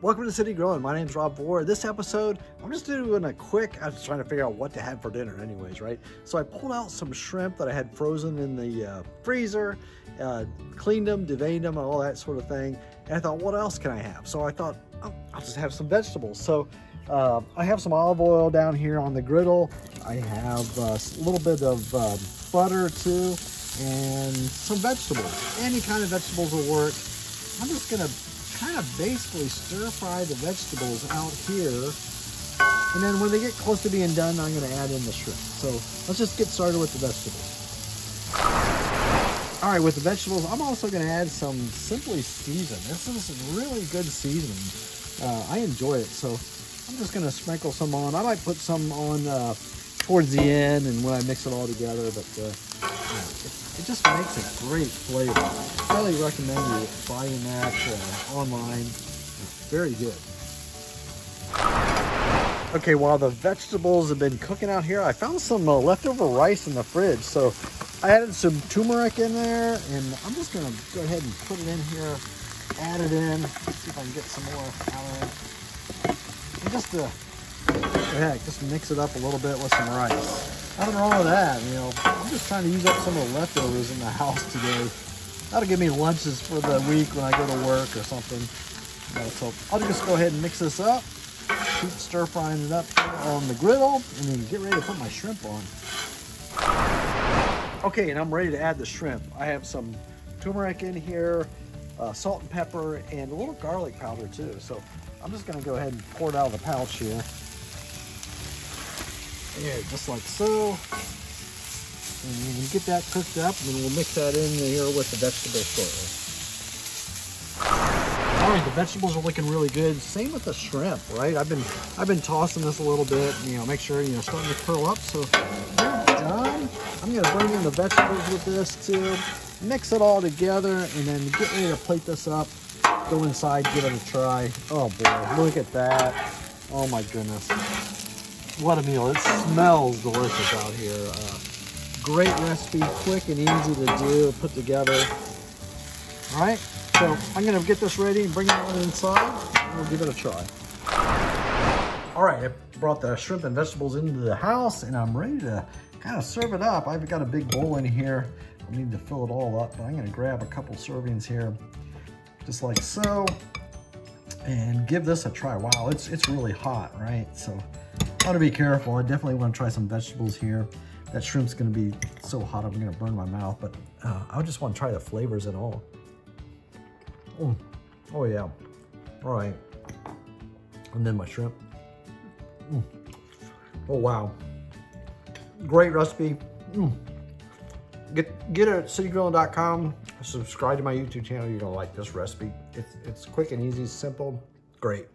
Welcome to City Grilling. My name's Rob Vore. This episode, I'm just doing a quick, I was trying to figure out what to have for dinner anyways, right? So I pulled out some shrimp that I had frozen in the freezer, cleaned them, deveined them, and all that sort of thing. And I thought, what else can I have? So I thought, oh, I'll just have some vegetables. So I have some olive oil down here on the griddle. I have a little bit of butter too, and some vegetables. Any kind of vegetables will work. I'm just gonna kind of basically stir fry the vegetables out here, and then when they get close to being done, I'm going to add in the shrimp. So let's just get started with the vegetables. All right, with the vegetables, I'm also going to add some Simply Seasoned. This is really good seasoning. I enjoy it, so I'm just going to sprinkle some on. I might put some on towards the end and when I mix it all together, but it just makes a great flavor. I highly recommend you buying that online. It's very good. Okay, while the vegetables have been cooking out here, I found some leftover rice in the fridge. So I added some turmeric in there, and I'm just gonna go ahead and put it in here, add it in, see if I can get some more out of it. And just mix it up a little bit with some rice. Nothing wrong with that, you know. I'm just trying to use up some of the leftovers in the house today. That'll give me lunches for the week when I go to work or something. So I'll just go ahead and mix this up. Keep stir frying it up on the griddle, and then get ready to put my shrimp on. Okay, and I'm ready to add the shrimp. I have some turmeric in here, salt and pepper, and a little garlic powder too. So I'm just gonna go ahead and pour it out of the pouch here. Yeah, just like so. And when you get that cooked up, then we'll mix that in here with the vegetables shortly. All right, the vegetables are looking really good. Same with the shrimp, right? I've been tossing this a little bit, make sure starting to curl up. So they're done. I'm gonna bring in the vegetables with this too. Mix it all together, and then get ready to plate this up. Go inside, give it a try. Oh boy, look at that! Oh my goodness. What a meal. It smells delicious out here. Great recipe, quick and easy to do, put together. All right, so I'm gonna get this ready and bring it on inside, and we'll give it a try. All right, I brought the shrimp and vegetables into the house, and I'm ready to kind of serve it up. I've got a big bowl in here. I need to fill it all up, but I'm gonna grab a couple servings here, just like so, and give this a try. Wow, it's really hot, right? So I want to be careful. I definitely want to try some vegetables here. That shrimp's going to be so hot I'm going to burn my mouth, but I just want to try the flavors and all. Oh yeah. All right. And then my shrimp. Oh wow. Great recipe. Get it at citygrilling.com. Subscribe to my YouTube channel. You're going to like this recipe. It's quick and easy, simple, great.